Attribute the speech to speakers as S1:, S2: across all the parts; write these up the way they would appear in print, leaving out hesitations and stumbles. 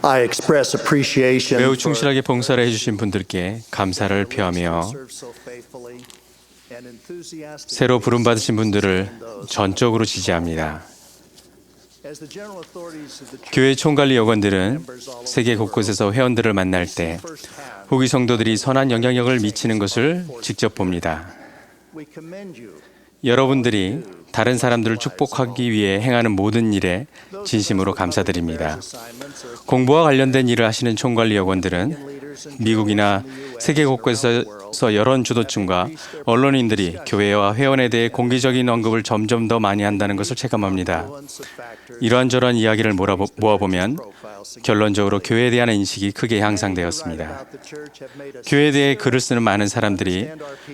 S1: I express appreciation
S2: 매우
S1: for
S2: 충실하게 봉사를 해주신 분들께 감사를 표하며 새로 부름받으신 분들을 전적으로 지지합니다. 교회 총관리 여건들은 세계 곳곳에서 회원들을 만날 때 후기 성도들이 선한 영향력을 미치는 것을 직접 봅니다. 여러분들이 다른 사람들을 축복하기 위해 행하는 모든 일에 진심으로 감사드립니다. 공부와 관련된 일을 하시는 총관리 여건들은 미국이나 세계 곳곳에서 여론 주도층과 언론인들이 교회와 회원에 대해 공개적인 언급을 점점 더 많이 한다는 것을 체감합니다. 이러한저러한 이야기를 모아보면 결론적으로 교회에 대한 인식이 크게 향상되었습니다. 교회에 대해 글을 쓰는 많은 사람들이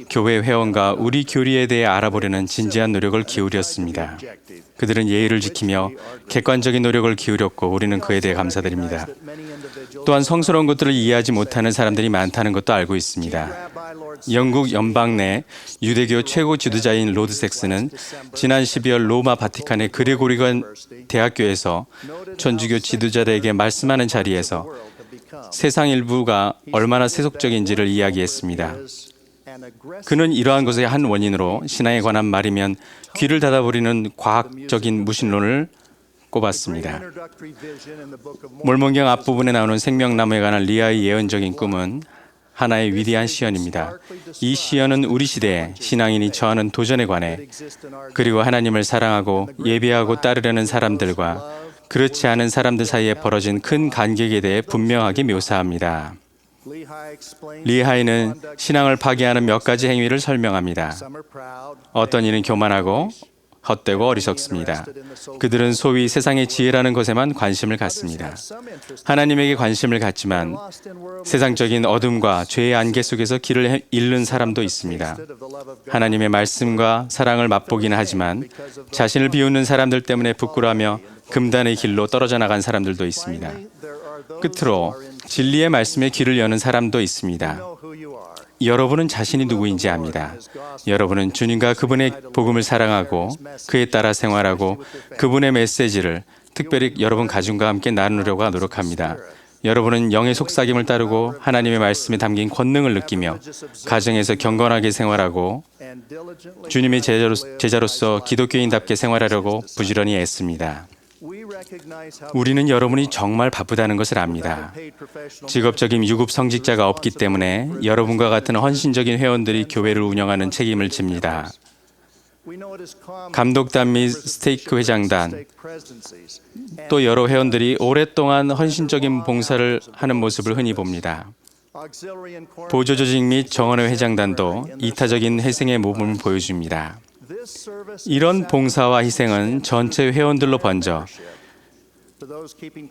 S2: 교회 회원과 우리 교리에 대해 알아보려는 진지한 노력을 기울였습니다. 그들은 예의를 지키며 객관적인 노력을 기울였고 우리는 그에 대해 감사드립니다. 또한 성스러운 것들을 이해하지 못하는 사람들이 많다는 것도 알고 있습니다. 영국 연방 내 유대교 최고 지도자인 로드 섹스는 지난 12월 로마 바티칸의 그레고리관 대학교에서 천주교 지도자들에게 말씀하는 자리에서 세상 일부가 얼마나 세속적인지를 이야기했습니다. 그는 이러한 것의 한 원인으로 신앙에 관한 말이면 귀를 닫아버리는 과학적인 무신론을 꼽았습니다. 몰몬경 앞부분에 나오는 생명나무에 관한 리아의 예언적인 꿈은 하나의 위대한 시연입니다. 이 시연은 우리 시대에 신앙인이 처하는 도전에 관해 그리고 하나님을 사랑하고 예배하고 따르려는 사람들과 그렇지 않은 사람들 사이에 벌어진 큰 간격에 대해 분명하게 묘사합니다. 리하이는 신앙을 파괴하는 몇 가지 행위를 설명합니다. 어떤 이는 교만하고 헛되고 어리석습니다. 그들은 소위 세상의 지혜라는 것에만 관심을 갖습니다. 하나님에게 관심을 갖지만 세상적인 어둠과 죄의 안개 속에서 길을 잃는 사람도 있습니다. 하나님의 말씀과 사랑을 맛보기는 하지만 자신을 비웃는 사람들 때문에 부끄러워하며 금단의 길로 떨어져 나간 사람들도 있습니다. 끝으로 진리의 말씀에 귀를 여는 사람도 있습니다. 여러분은 자신이 누구인지 압니다. 여러분은 주님과 그분의 복음을 사랑하고 그에 따라 생활하고 그분의 메시지를 특별히 여러분 가족과 함께 나누려고 노력합니다. 여러분은 영의 속삭임을 따르고 하나님의 말씀에 담긴 권능을 느끼며 가정에서 경건하게 생활하고 주님의 제자로서 기독교인답게 생활하려고 부지런히 애씁니다. 우리는 여러분이 정말 바쁘다는 것을 압니다. 직업적인 유급 성직자가 없기 때문에 여러분과 같은 헌신적인 회원들이 교회를 운영하는 책임을 집니다. 감독단 및 스테이크 회장단, 또 여러 회원들이 오랫동안 헌신적인 봉사를 하는 모습을 흔히 봅니다. 보조조직 및 정원회 회장단도 이타적인 희생의 모범을 보여줍니다. 이런 봉사와 희생은 전체 회원들로 번져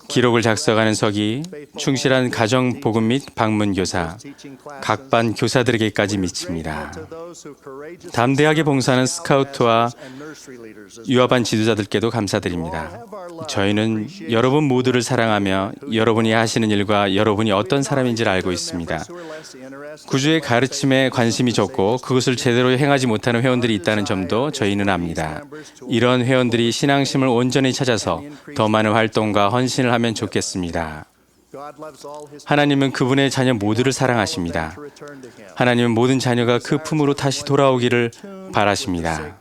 S2: 기록을 작성하는 서기, 충실한 가정 복음 및 방문 교사, 각 반 교사들에게까지 미칩니다. 담대하게 봉사하는 스카우트와 유아반 지도자들께도 감사드립니다. 저희는 여러분 모두를 사랑하며 여러분이 하시는 일과 여러분이 어떤 사람인지를 알고 있습니다. 구주의 가르침에 관심이 적고 그것을 제대로 행하지 못하는 회원들이 있다는 점도 저희는 압니다. 이런 회원들이 신앙심을 온전히 찾아서 더 많은 활동과 헌신을 하면 좋겠습니다. 하나님은 그분의 자녀 모두를 사랑하십니다. 하나님은 모든 자녀가 그 품으로 다시 돌아오기를 바라십니다.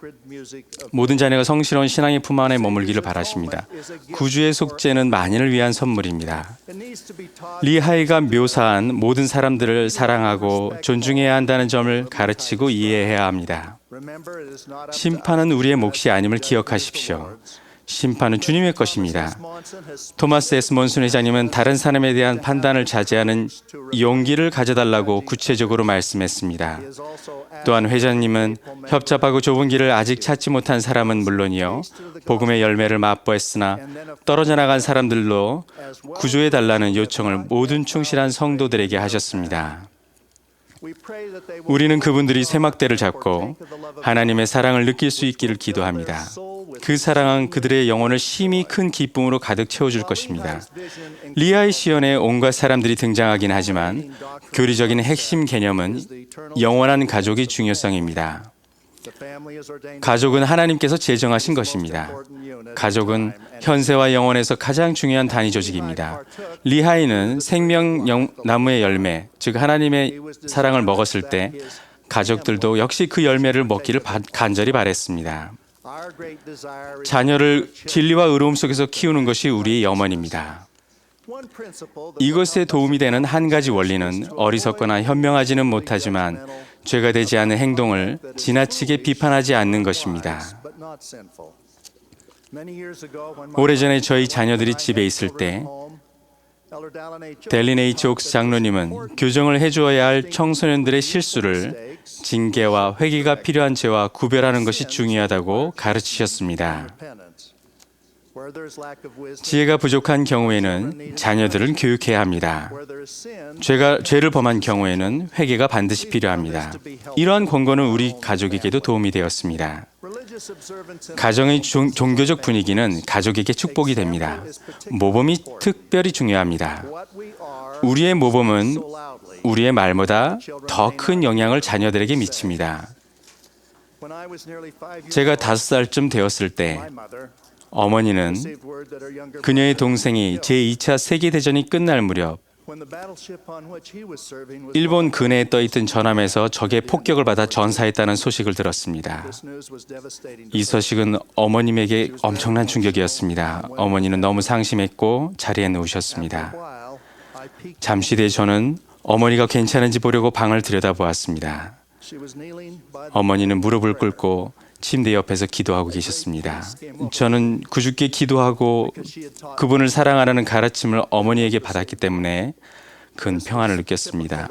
S2: 모든 자녀가 성실한 신앙의 품 안에 머물기를 바라십니다. 구주의 속죄는 만인을 위한 선물입니다. 리하이가 묘사한 모든 사람들을 사랑하고 존중해야 한다는 점을 가르치고 이해해야 합니다. 심판은 우리의 몫이 아님을 기억하십시오. 심판은 주님의 것입니다. 토마스 S. 몬슨 회장님은 다른 사람에 대한 판단을 자제하는 용기를 가져달라고 구체적으로 말씀했습니다. 또한 회장님은 협잡하고 좁은 길을 아직 찾지 못한 사람은 물론이요, 복음의 열매를 맛보았으나 떨어져 나간 사람들로 구조해달라는 요청을 모든 충실한 성도들에게 하셨습니다. 우리는 그분들이 쇠막대를 잡고 하나님의 사랑을 느낄 수 있기를 기도합니다. 그 사랑은 그들의 영혼을 심히 큰 기쁨으로 가득 채워줄 것입니다. 리하이 시연에 온갖 사람들이 등장하긴 하지만 교리적인 핵심 개념은 영원한 가족의 중요성입니다. 가족은 하나님께서 제정하신 것입니다. 가족은 현세와 영원에서 가장 중요한 단위 조직입니다. 리하이는 생명나무의 열매, 즉 하나님의 사랑을 먹었을 때 가족들도 역시 그 열매를 먹기를 간절히 바랬습니다. 자녀를 진리와 의로움 속에서 키우는 것이 우리의 염원입니다. 이것에 도움이 되는 한 가지 원리는 어리석거나 현명하지는 못하지만 죄가 되지 않은 행동을 지나치게 비판하지 않는 것입니다. 오래전에 저희 자녀들이 집에 있을 때 델린 H. 옥스 장로님은 교정을 해주어야 할 청소년들의 실수를 징계와 회개가 필요한 죄와 구별하는 것이 중요하다고 가르치셨습니다. 지혜가 부족한 경우에는 자녀들을 교육해야 합니다. 죄를 범한 경우에는 회개가 반드시 필요합니다. 이러한 권고는 우리 가족에게도 도움이 되었습니다. 가정의 종교적 분위기는 가족에게 축복이 됩니다. 모범이 특별히 중요합니다. 우리의 모범은 우리의 말보다 더 큰 영향을 자녀들에게 미칩니다. 제가 5살쯤 되었을 때 어머니는 그녀의 동생이 제2차 세계대전이 끝날 무렵 일본 근해에 떠있던 전함에서 적의 폭격을 받아 전사했다는 소식을 들었습니다. 이 소식은 어머님에게 엄청난 충격이었습니다. 어머니는 너무 상심했고 자리에 누우셨습니다. 잠시 뒤에 저는 어머니가 괜찮은지 보려고 방을 들여다보았습니다. 어머니는 무릎을 꿇고 침대 옆에서 기도하고 계셨습니다. 저는 구주께 기도하고 그분을 사랑하라는 가르침을 어머니에게 받았기 때문에 큰 평안을 느꼈습니다.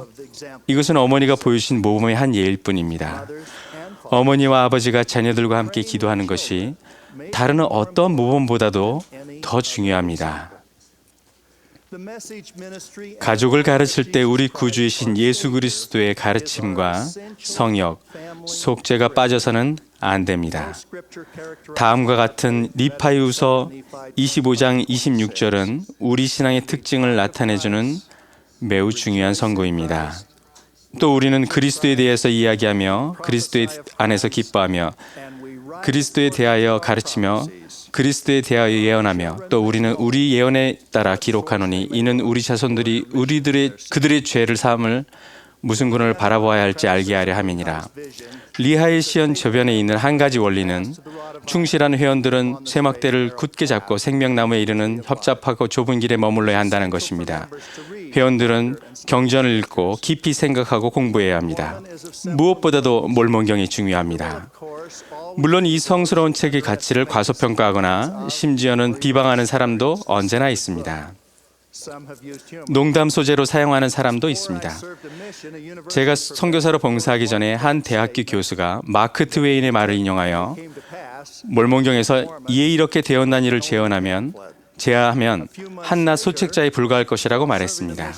S2: 이것은 어머니가 보여주신 모범의 한 예일 뿐입니다. 어머니와 아버지가 자녀들과 함께 기도하는 것이 다른 어떤 모범보다도 더 중요합니다. 가족을 가르칠 때 우리 구주이신 예수 그리스도의 가르침과 성역, 속죄가 빠져서는 안 됩니다. 다음과 같은 리파이후서 25장 26절은 우리 신앙의 특징을 나타내주는 매우 중요한 선고입니다. 또 우리는 그리스도에 대해서 이야기하며 그리스도의 안에서 기뻐하며 그리스도에 대하여 가르치며 그리스도에 대하여 예언하며 또 우리는 우리 예언에 따라 기록하노니 이는 우리 자손들이 그들의 죄를 사함을 무슨 근원을 바라보아야 할지 알게 하려 함이니라. 리하의 시연 저변에 있는 한 가지 원리는 충실한 회원들은 쇠막대를 굳게 잡고 생명나무에 이르는 협잡하고 좁은 길에 머물러야 한다는 것입니다. 회원들은 경전을 읽고 깊이 생각하고 공부해야 합니다. 무엇보다도 몰몬경이 중요합니다. 물론 이 성스러운 책의 가치를 과소평가하거나 심지어는 비방하는 사람도 언제나 있습니다. 농담 소재로 사용하는 사람도 있습니다. 제가 선교사로 봉사하기 전에 한 대학교 교수가 마크 트웨인의 말을 인용하여 몰몬경에서 이에 이렇게 되었나니를 제안하면 한낱 소책자에 불과할 것이라고 말했습니다.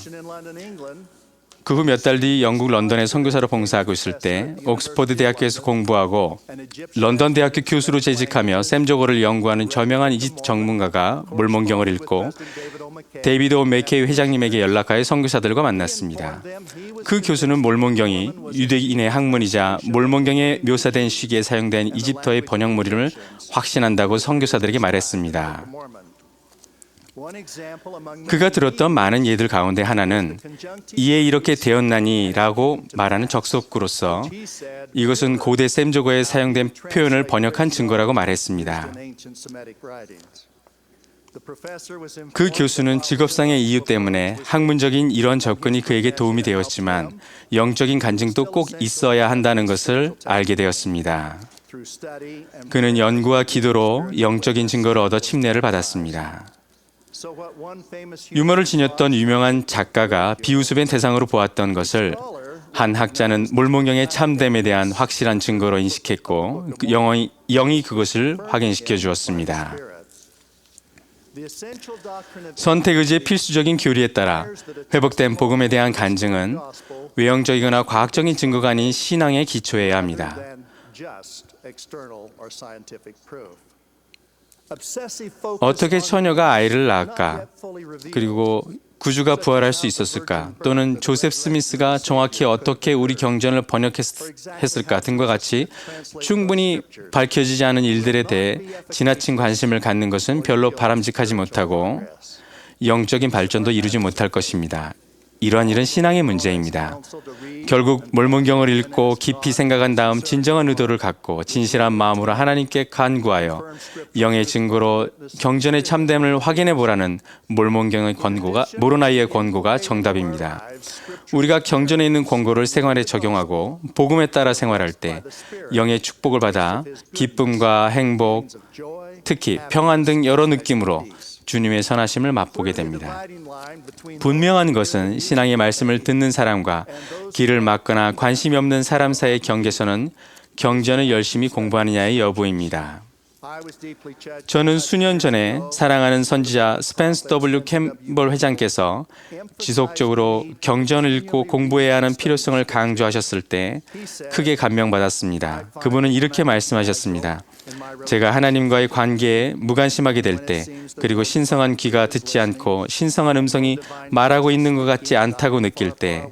S2: 그 후 몇 달 뒤 영국 런던에 선교사로 봉사하고 있을 때 옥스퍼드 대학교에서 공부하고 런던 대학교 교수로 재직하며 샘조거를 연구하는 저명한 이집트 전문가가 몰몬경을 읽고 데이비드 오 맥케이 회장님에게 연락하여 선교사들과 만났습니다. 그 교수는 몰몬경이 유대인의 학문이자 몰몬경에 묘사된 시기에 사용된 이집트어의 번역물임을 확신한다고 선교사들에게 말했습니다. 그가 들었던 많은 예들 가운데 하나는 이에 이렇게 되었나니 라고 말하는 적속구로서 이것은 고대 샘조거에 사용된 표현을 번역한 증거라고 말했습니다. 그 교수는 직업상의 이유 때문에 학문적인 이런 접근이 그에게 도움이 되었지만 영적인 간증도 꼭 있어야 한다는 것을 알게 되었습니다. 그는 연구와 기도로 영적인 증거를 얻어 침례를 받았습니다. 유머를 지녔던 유명한 작가가 비웃음의 대상으로 보았던 것을 한 학자는 몰몬경의 참됨에 대한 확실한 증거로 인식했고 영이 그것을 확인시켜 주었습니다. 선택의지의 필수적인 교리에 따라 회복된 복음에 대한 간증은 외형적이거나 과학적인 증거가 아닌 신앙의 기초여야 합니다. 어떻게 처녀가 아이를 낳을까? 그리고 구주가 부활할 수 있었을까? 또는 조셉 스미스가 정확히 어떻게 우리 경전을 번역했을까? 등과 같이 충분히 밝혀지지 않은 일들에 대해 지나친 관심을 갖는 것은 별로 바람직하지 못하고 영적인 발전도 이루지 못할 것입니다. 이러한 일은 신앙의 문제입니다. 결국 몰몬경을 읽고 깊이 생각한 다음 진정한 의도를 갖고 진실한 마음으로 하나님께 간구하여 영의 증거로 경전의 참됨을 확인해 보라는 몰몬경의 권고가 모로나이의 권고가 정답입니다. 우리가 경전에 있는 권고를 생활에 적용하고 복음에 따라 생활할 때 영의 축복을 받아 기쁨과 행복, 특히 평안 등 여러 느낌으로 주님의 선하심을 맛보게 됩니다. 분명한 것은 신앙의 말씀을 듣는 사람과 길을 막거나 관심이 없는 사람 사이의 경계선은 경전을 열심히 공부하느냐의 여부입니다. 저는 수년 전에 사랑하는 선지자 스펜스 W. 캠벌 회장께서 지속적으로 경전을 읽고 공부해야 하는 필요성을 강조하셨을 때 크게 감명받았습니다. 그분은 이렇게 말씀하셨습니다. 제가 하나님과의 관계에 무관심하게 될 때, 그리고 신성한 귀가 듣지 않고 신성한 음성이 말하고 있는 것 같지 않다고 느낄 때,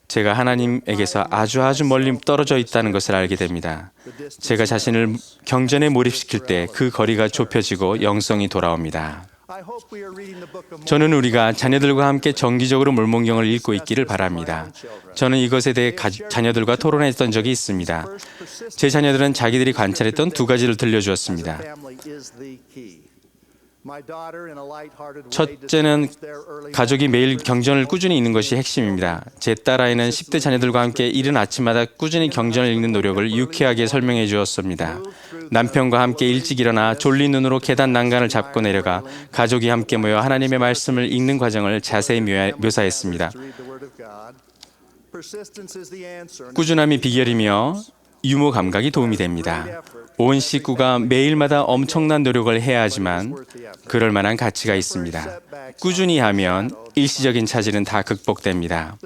S2: 제가 하나님에게서 아주 멀리 떨어져 있다는 것을 알게 됩니다. 제가 자신을 경전에 몰입시킬 때 그 거리가 좁혀지고 영성이 돌아옵니다. 저는 우리가 자녀들과 함께 정기적으로 몰몬경을 읽고 있기를 바랍니다. 저는 이것에 대해 자녀들과 토론했던 적이 있습니다. 제 자녀들은 자기들이 관찰했던 두 가지를 들려주었습니다. 첫째는 가족이 매일 경전을 꾸준히 읽는 것이 핵심입니다. 제 딸아이는 10대 자녀들과 함께 이른 아침마다 꾸준히 경전을 읽는 노력을 유쾌하게 설명해 주었습니다. 남편과 함께 일찍 일어나 졸린 눈으로 계단 난간을 잡고 내려가 가족이 함께 모여 하나님의 말씀을 읽는 과정을 자세히 묘사했습니다. 꾸준함이 비결이며 유머 감각이 도움이 됩니다. 온 식구가 매일마다 엄청난 노력을 해야 하지만 그럴 만한 가치가 있습니다. 꾸준히 하면 일시적인 차질은 다 극복됩니다.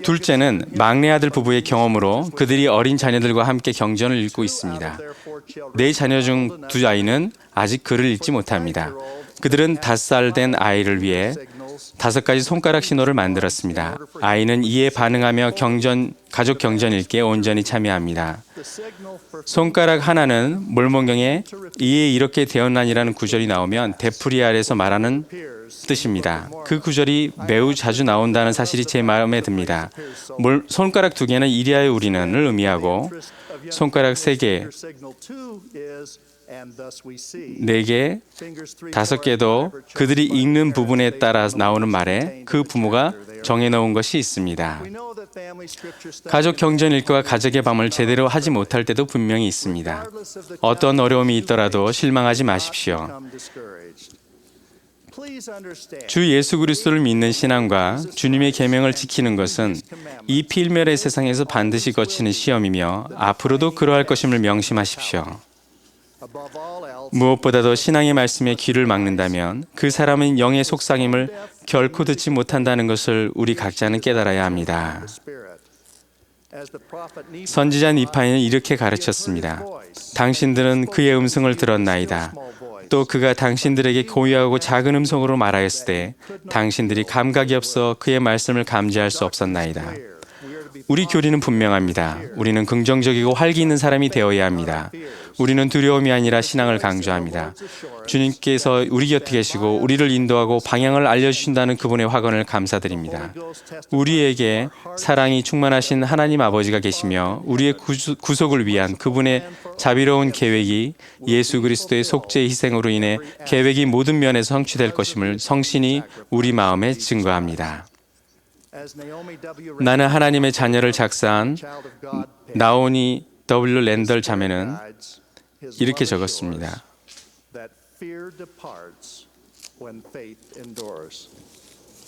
S2: 둘째는 막내 아들 부부의 경험으로 그들이 어린 자녀들과 함께 경전을 읽고 있습니다. 네 자녀 중 두 아이는 아직 글을 읽지 못합니다. 그들은 5살 된 아이를 위해 5가지 손가락 신호를 만들었습니다. 아이는 이에 반응하며 가족 경전 읽기에 온전히 참여합니다. 손가락 하나는 몰몬경에 이에 이렇게 되었나니라는 구절이 나오면 되풀이 아래서 말하는 뜻입니다. 그 구절이 매우 자주 나온다는 사실이 제 마음에 듭니다. 손가락 2개는 이리하여 우리는을 의미하고 손가락 3개, 4개, 5개도 그들이 읽는 부분에 따라 나오는 말에 그 부모가 정해놓은 것이 있습니다. 가족 경전 읽기와 가족의 밤을 제대로 하지 못할 때도 분명히 있습니다. 어떤 어려움이 있더라도 실망하지 마십시오. 주 예수 그리스도를 믿는 신앙과 주님의 계명을 지키는 것은 이 필멸의 세상에서 반드시 거치는 시험이며 앞으로도 그러할 것임을 명심하십시오. 무엇보다도 신앙의 말씀에 귀를 막는다면 그 사람은 영의 속삭임을 결코 듣지 못한다는 것을 우리 각자는 깨달아야 합니다. 선지자 니파이는 이렇게 가르쳤습니다. 당신들은 그의 음성을 들었나이다. 또 그가 당신들에게 고요하고 작은 음성으로 말하였을 때 당신들이 감각이 없어 그의 말씀을 감지할 수 없었나이다. 우리 교리는 분명합니다. 우리는 긍정적이고 활기 있는 사람이 되어야 합니다. 우리는 두려움이 아니라 신앙을 강조합니다. 주님께서 우리 곁에 계시고 우리를 인도하고 방향을 알려주신다는 그분의 확언을 감사드립니다. 우리에게 사랑이 충만하신 하나님 아버지가 계시며 우리의 구속을 위한 그분의 자비로운 계획이 예수 그리스도의 속죄의 희생으로 인해 계획이 모든 면에서 성취될 것임을 성신이 우리 마음에 증거합니다. 나는 하나님의 자녀를 작사한 나오니 W. 랜덜 자매는 이렇게 적었습니다.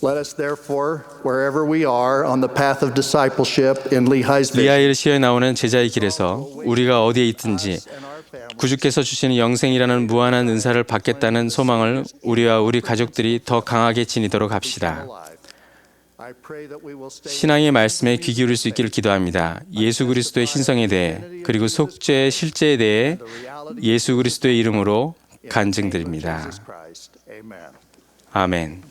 S1: Let us therefore, wherever we are on the path of discipleship in Lehi's vision,
S2: 리하일시에 나오는 제자의 길에서 우리가 어디에 있든지 구주께서 주시는 영생이라는 무한한 은사를 받겠다는 소망을 우리와 우리 가족들이 더 강하게 지니도록 합시다. 신앙의 말씀에 귀 기울일 수 있기를 기도합니다. 예수 그리스도의 신성에 대해 그리고 속죄의 실제에 대해 예수 그리스도의 이름으로 간증드립니다.
S1: Amen.
S2: 아멘.